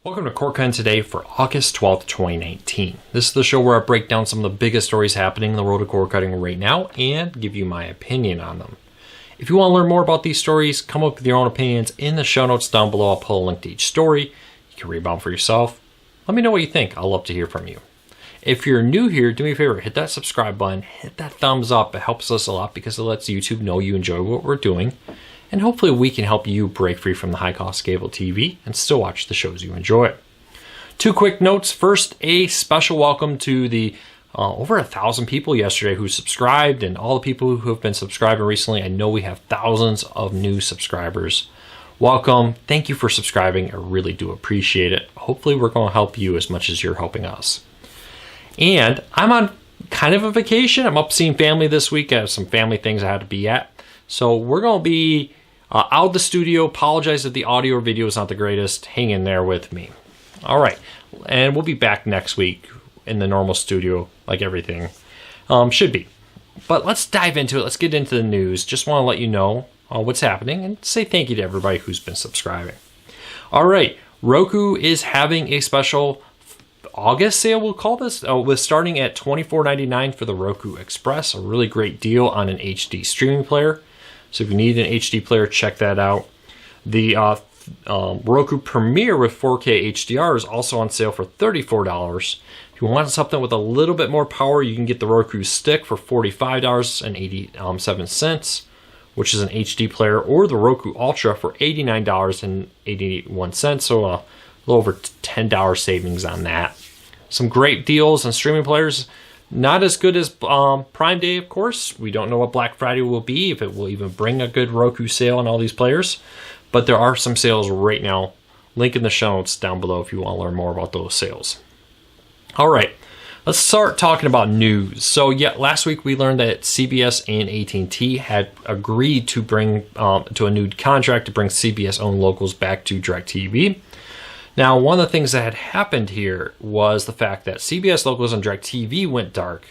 Welcome to Cord Cutting Today for August 12th, 2019. This is the show where I break down some of the biggest stories happening in the world of cord cutting right now and give you my opinion on them. If you want to learn more about these stories, come up with your own opinions in the show notes down below. I'll put a link to each story. You can read about them for yourself. Let me know what you think. I'd love to hear from you. If you're new here, do me a favor, hit that subscribe button, hit that thumbs up. It helps us a lot because it lets YouTube know you enjoy what we're doing. And hopefully we can help you break free from the high cost cable TV and still watch the shows you enjoy. Two quick notes. First, a special welcome to the over 1,000 people yesterday who subscribed and all the people who have been subscribing recently. I know we have thousands of new subscribers. Welcome. Thank you for subscribing. I really do appreciate it. Hopefully we're going to help you as much as you're helping us. And I'm on kind of a vacation. I'm up seeing family this week. I have some family things I had to be at. So we're going to be out of the studio. Apologize if the audio or video is not the greatest. Hang in there with me. All right. And we'll be back next week in the normal studio like everything should be. But let's dive into it. Let's get into the news. Just want to let you know what's happening and say thank you to everybody who's been subscribing. All right. Roku is having a special August sale, we'll call this, with starting at $24.99 for the Roku Express. A really great deal on an HD streaming player. So if you need an HD player, check that out. The Roku Premiere with 4K HDR is also on sale for $34. If you want something with a little bit more power, you can get the Roku Stick for $45.87, which is an HD player, or the Roku Ultra for $89.81, so a little over $10 savings on that. Some great deals on streaming players. Not as good as Prime Day, of course. We don't know what Black Friday will be, if it will even bring a good Roku sale on all these players. But there are some sales right now. Link in the show notes down below if you want to learn more about those sales. All right, let's start talking about news. So yeah, last week we learned that CBS and AT&T had agreed to bring to a new contract to bring CBS-owned locals back to DIRECTV. Now, one of the things that had happened here was the fact that CBS locals on DIRECTV went dark,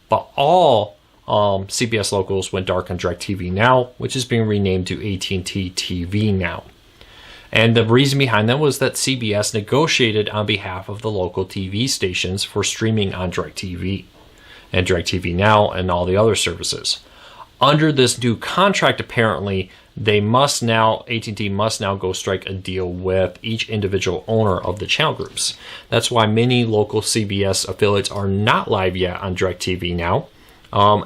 but all CBS locals went dark on DIRECTV Now, which is being renamed to AT&T TV Now. And the reason behind that was that CBS negotiated on behalf of the local TV stations for streaming on DIRECTV and DIRECTV Now and all the other services. Under this new contract, apparently, AT&T must now go strike a deal with each individual owner of the channel groups. That's why many local CBS affiliates are not live yet on DIRECTV Now,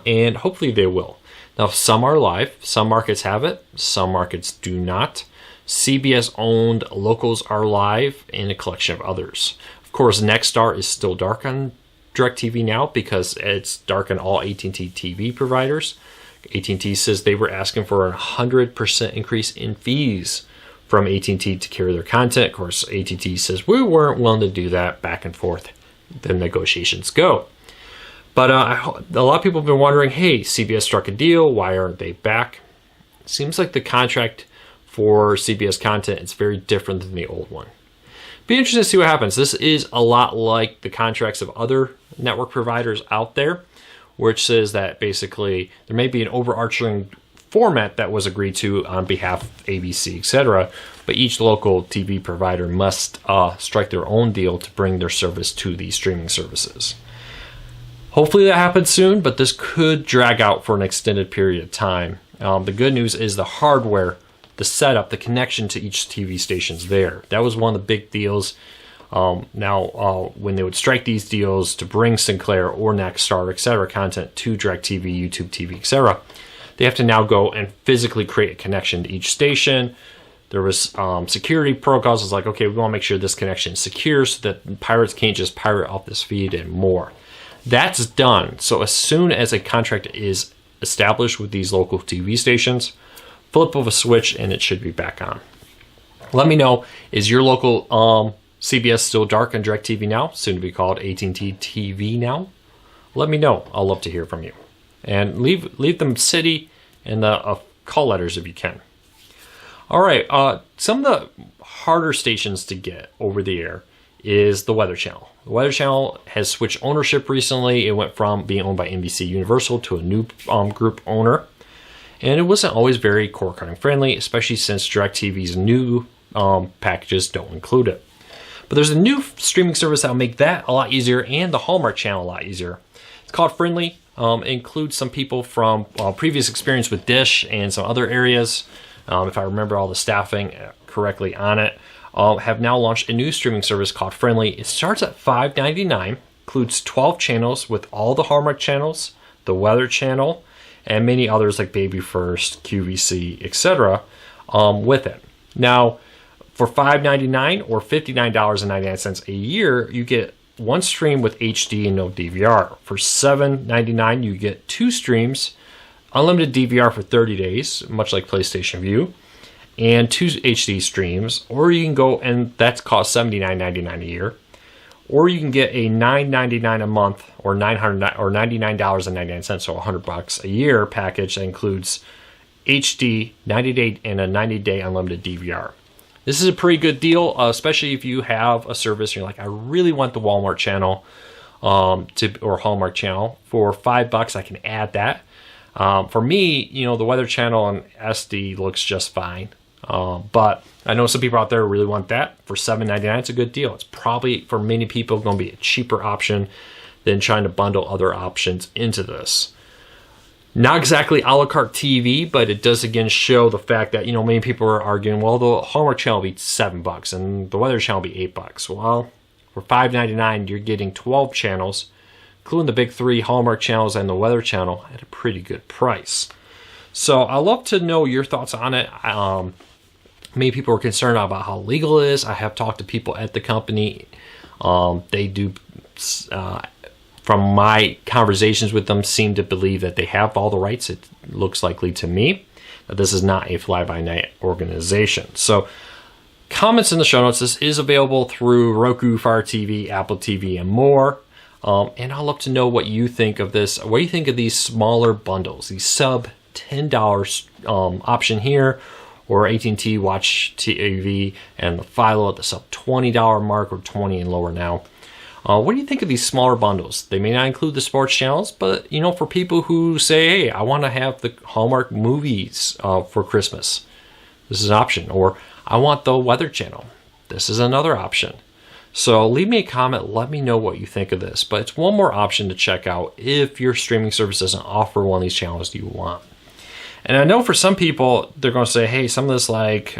and hopefully they will. Now, some are live, some markets have it, some markets do not. CBS-owned locals are live, and a collection of others. Of course, Nexstar is still dark on DIRECTV Now because it's dark on all AT&T TV providers. AT&T says they were asking for a 100% increase in fees from AT&T to carry their content. Of course, AT&T says we weren't willing to do that. Back and forth, the negotiations go. But a lot of people have been wondering, hey, CBS struck a deal. Why aren't they back? It seems like the contract for CBS content is very different than the old one. Be interesting to see what happens. This is a lot like the contracts of other network providers out there, which says that basically there may be an overarching format that was agreed to on behalf of ABC, etc., but each local TV provider must strike their own deal to bring their service to these streaming services. Hopefully that happens soon, but this could drag out for an extended period of time. The good news is the hardware, the setup, the connection to each TV station's there. That was one of the big deals. Now, when they would strike these deals to bring Sinclair or Nexstar, etc. content to DIRECTV, YouTube TV, etc., they have to now go and physically create a connection to each station. There was security protocols. It's like, okay, we want to make sure this connection is secure so that pirates can't just pirate off this feed and more. That's done. So as soon as a contract is established with these local TV stations, flip of a switch and it should be back on. Let me know, is your local CBS still dark on DIRECTV Now, soon to be called AT&T TV Now? Let me know. I'll love to hear from you. And leave them city and the call letters if you can. All right, some of the harder stations to get over the air is the Weather Channel. The Weather Channel has switched ownership recently. It went from being owned by NBC Universal to a new group owner. And it wasn't always very cord cutting friendly, especially since DIRECTV's new packages don't include it. But there's a new streaming service that'll make that a lot easier and the Hallmark Channel a lot easier. It's called Frndly. It includes some people from previous experience with Dish and some other areas, if I remember all the staffing correctly on it, have now launched a new streaming service called Frndly. It starts at $5.99, includes 12 channels with all the Hallmark channels, the Weather Channel, and many others like Baby First, QVC, etc. With it. Now, for $5.99 or $59.99 a year, you get one stream with HD and no DVR. For $7.99, you get 2 streams, unlimited DVR for 30 days, much like PlayStation Vue, and 2 HD streams. Or you can go, and that's cost $79.99 a year. Or you can get a $9.99 a month or $99.99, so $100 a year package that includes HD, 90-day, and a 90-day unlimited DVR. This is a pretty good deal, especially if you have a service and you're like, I really want the Walmart channel or Hallmark Channel. For $5, I can add that. For me, the Weather Channel and SD looks just fine. But I know some people out there really want that. For $7.99, it's a good deal. It's probably, for many people, going to be a cheaper option than trying to bundle other options into this. Not exactly a la carte TV, but it does again show the fact that, many people are arguing, well, the Hallmark Channel will be $7 and the Weather Channel will be $8. Well, for $5.99, you're getting 12 channels, including the big 3 Hallmark channels and the Weather Channel, at a pretty good price. So I'd love to know your thoughts on it. Many people are concerned about how legal it is. I have talked to people at the company. They do, from my conversations with them, seem to believe that they have all the rights. It looks likely to me that this is not a fly-by-night organization. So comments in the show notes. This is available through Roku, Fire TV, Apple TV, and more. And I'd love to know what you think of this. What do you think of these smaller bundles, these sub $10 option here, or AT&T Watch TV and the Philo at the sub $20 mark, or $20 and lower now. What do you think of these smaller bundles? They may not include the sports channels, but for people who say, hey, I want to have the Hallmark movies for Christmas, this is an option. Or I want the Weather Channel, this is another option. So leave me a comment, let me know what you think of this. But it's one more option to check out if your streaming service doesn't offer one of these channels you want. And I know for some people, they're going to say, hey, some of this like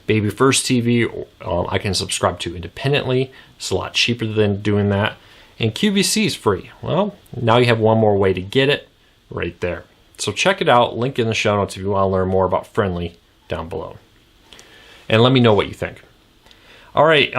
Baby First TV, I can subscribe to independently. It's a lot cheaper than doing that. And QVC is free. Well, now you have one more way to get it right there. So check it out. Link in the show notes if you want to learn more about Frndly down below. And let me know what you think. All right.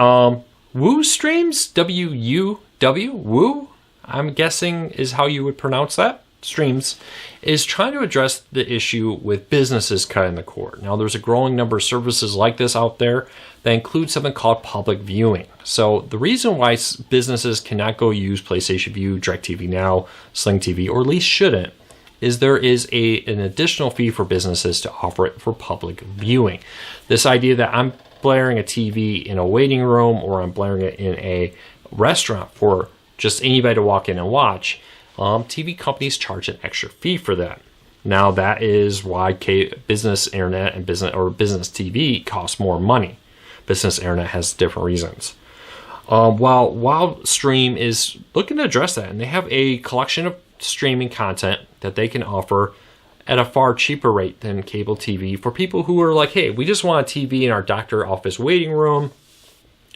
Woo Streams, W-U-W, Woo, I'm guessing is how you would pronounce that. Streams, is trying to address the issue with businesses cutting the cord. Now, there's a growing number of services like this out there that include something called public viewing. So the reason why businesses cannot go use PlayStation Vue, DirecTV Now, Sling TV, or at least shouldn't, is there is an additional fee for businesses to offer it for public viewing. This idea that I'm blaring a TV in a waiting room or I'm blaring it in a restaurant for just anybody to walk in and watch, TV companies charge an extra fee for that. Now that is why business internet and business TV costs more money. Business internet has different reasons. While WildStream is looking to address that, and they have a collection of streaming content that they can offer at a far cheaper rate than cable TV for people who are like, hey, we just want a TV in our doctor office waiting room,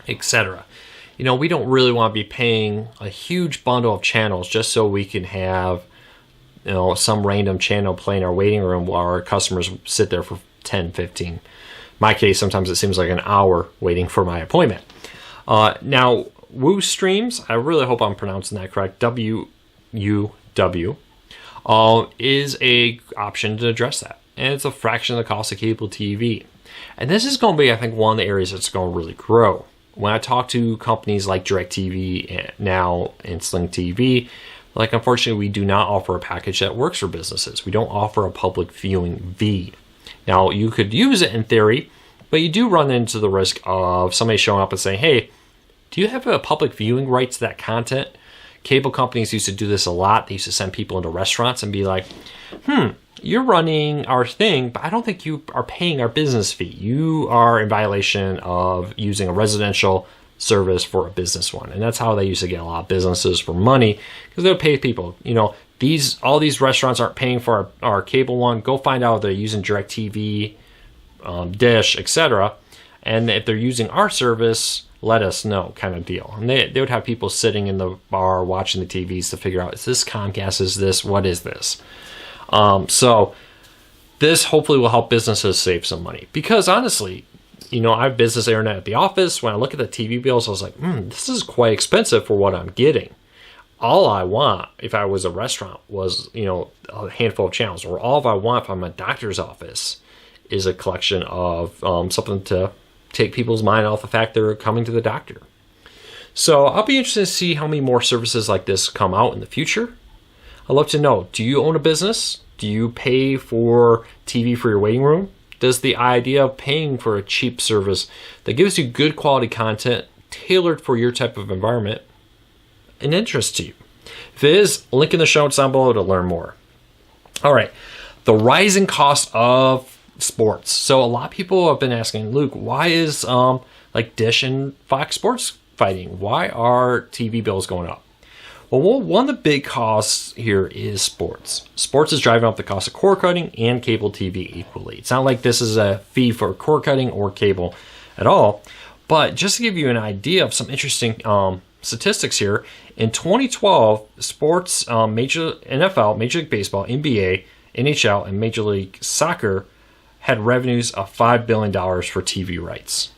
etc. We don't really want to be paying a huge bundle of channels just so we can have, some random channel play in our waiting room while our customers sit there for 10, 15. In my case, sometimes it seems like an hour waiting for my appointment. Now, Woo Streams, I really hope I'm pronouncing that correct, W-U-W, is a option to address that. And it's a fraction of the cost of cable TV. And this is going to be, I think, one of the areas that's going to really grow. When I talk to companies like DirecTV Now and Sling TV, like, unfortunately, we do not offer a package that works for businesses. We don't offer a public viewing fee. Now, you could use it in theory, but you do run into the risk of somebody showing up and saying, hey, do you have a public viewing right to that content? Cable companies used to do this a lot. They used to send people into restaurants and be like, you're running our thing, but I don't think you are paying our business fee. You are in violation of using a residential service for a business one. And that's how they used to get a lot of businesses for money, because they'll pay people. All these restaurants aren't paying for our cable one. Go find out if they're using DirecTV, Dish, etc. And if they're using our service, let us know, kind of deal. And they would have people sitting in the bar watching the TVs to figure out, is this Comcast? Is this? What is this? So this hopefully will help businesses save some money. Because honestly, I have business internet at the office. When I look at the TV bills, I was like, this is quite expensive for what I'm getting. All I want, if I was a restaurant, was, a handful of channels. Or all I want if I'm a doctor's office is a collection of something to take people's mind off the fact they're coming to the doctor. So I'll be interested to see how many more services like this come out in the future. I'd love to know, do you own a business? Do you pay for TV for your waiting room? Does the idea of paying for a cheap service that gives you good quality content tailored for your type of environment an interest to you? If it is, link in the show notes down below to learn more. All right, the rising cost of sports. So a lot of people have been asking, Luke, why is like Dish and Fox Sports fighting? Why are TV bills going up? Well, one of the big costs here is sports. Sports is driving up the cost of cord cutting and cable TV equally. It's not like this is a fee for cord cutting or cable at all. But just to give you an idea of some interesting statistics here, in 2012, sports, Major NFL, Major League Baseball, NBA, NHL, and Major League Soccer had revenues of $5 billion for TV rights.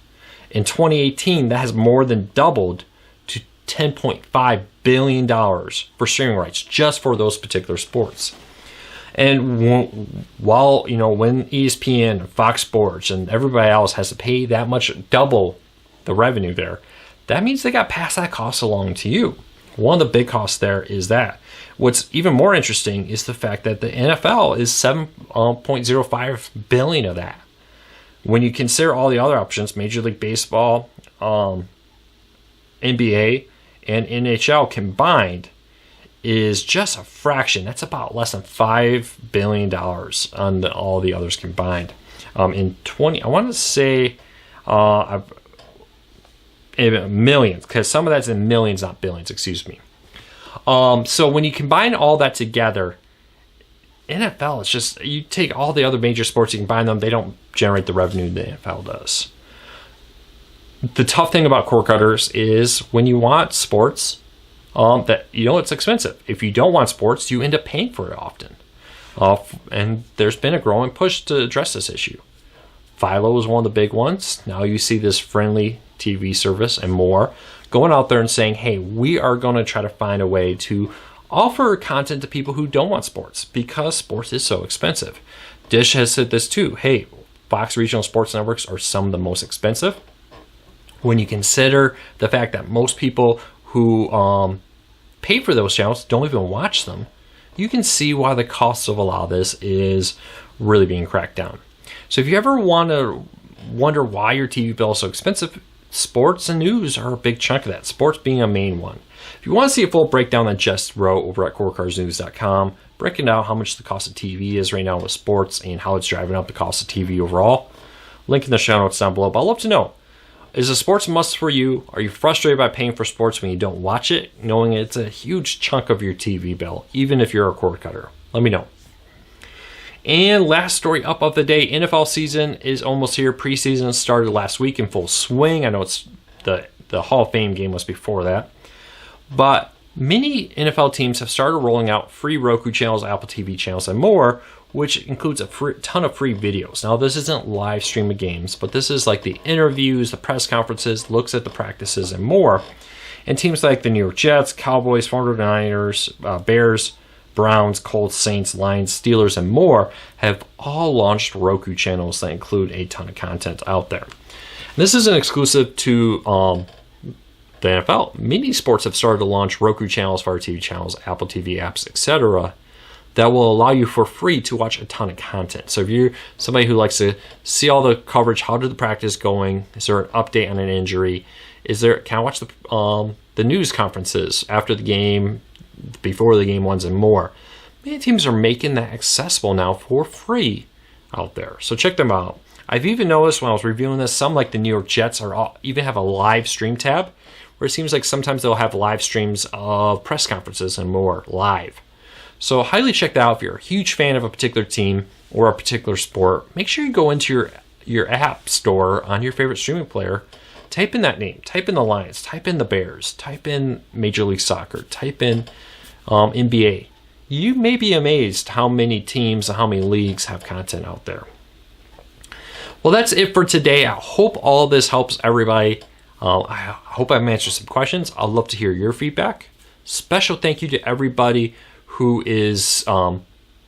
In 2018, that has more than doubled to $10.5 billion for streaming rights just for those particular sports. And while, when ESPN, Fox Sports, and everybody else has to pay that much, double the revenue there, that means they got to pass that cost along to you. One of the big costs there is that. What's even more interesting is the fact that the NFL is $7.05 billion of that. When you consider all the other options, Major League Baseball, NBA, and NHL combined is just a fraction. That's about less than $5 billion on all the others combined. I want to say millions, because some of that's in millions, not billions, excuse me. So when you combine all that together, NFL, it's just, you take all the other major sports, you combine them, they don't generate the revenue the NFL does. The tough thing about cord cutters is when you want sports, that it's expensive. If you don't want sports, you end up paying for it often. And there's been a growing push to address this issue. Philo is one of the big ones. Now you see this Frndly TV service and more going out there and saying, hey, we are going to try to find a way to offer content to people who don't want sports because sports is so expensive. Dish has said this too. Hey, Fox regional sports networks are some of the most expensive. When you consider the fact that most people who pay for those channels don't even watch them, you can see why the cost of a lot of this is really being cracked down. So if you ever want to wonder why your TV bill is so expensive, sports and news are a big chunk of that, sports being a main one. If you want to see a full breakdown, then just wrote over at CoreCarsNews.com, breaking down how much the cost of TV is right now with sports and how it's driving up the cost of TV overall. Link in the show notes down below. But I'd love to know, is a sports must for you? Are you frustrated by paying for sports when you don't watch it, knowing it's a huge chunk of your TV bill, even if you're a cord cutter? Let me know. And last story up of the day, NFL season is almost here. Preseason started last week in full swing. I know it's the Hall of Fame game was before that. But many NFL teams have started rolling out free Roku channels, Apple TV channels, and more, which includes a ton of free videos. Now, this isn't live stream of games, but this is like the interviews, the press conferences, looks at the practices, and more. And teams like the New York Jets, Cowboys, 49ers, Bears, Browns, Colts, Saints, Lions, Steelers, and more have all launched Roku channels that include a ton of content out there. And this isn't exclusive to the NFL. Many sports have started to launch Roku channels, Fire TV channels, Apple TV apps, etc. that will allow you for free to watch a ton of content. So if you're somebody who likes to see all the coverage, how did the practice going? Is there an update on an injury? Can I watch the news conferences after the game, before the game ones, and more? Many teams are making that accessible now for free out there. So check them out. I've even noticed when I was reviewing this, some like the New York Jets even have a live stream tab, where it seems like sometimes they'll have live streams of press conferences and more live. So highly check that out if you're a huge fan of a particular team or a particular sport. Make sure you go into your app store on your favorite streaming player, type in that name, type in the Lions, type in the Bears, type in Major League Soccer, type in NBA. You may be amazed how many teams and how many leagues have content out there. Well, that's it for today. I hope all this helps everybody. I hope I've answered some questions. I'd love to hear your feedback. Special thank you to everybody who is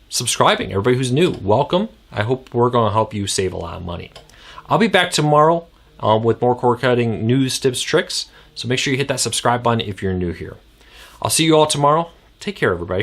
subscribing, everybody who's new. Welcome. I hope we're going to help you save a lot of money. I'll be back tomorrow with more cord cutting news, tips, tricks. So make sure you hit that subscribe button if you're new here. I'll see you all tomorrow. Take care, everybody.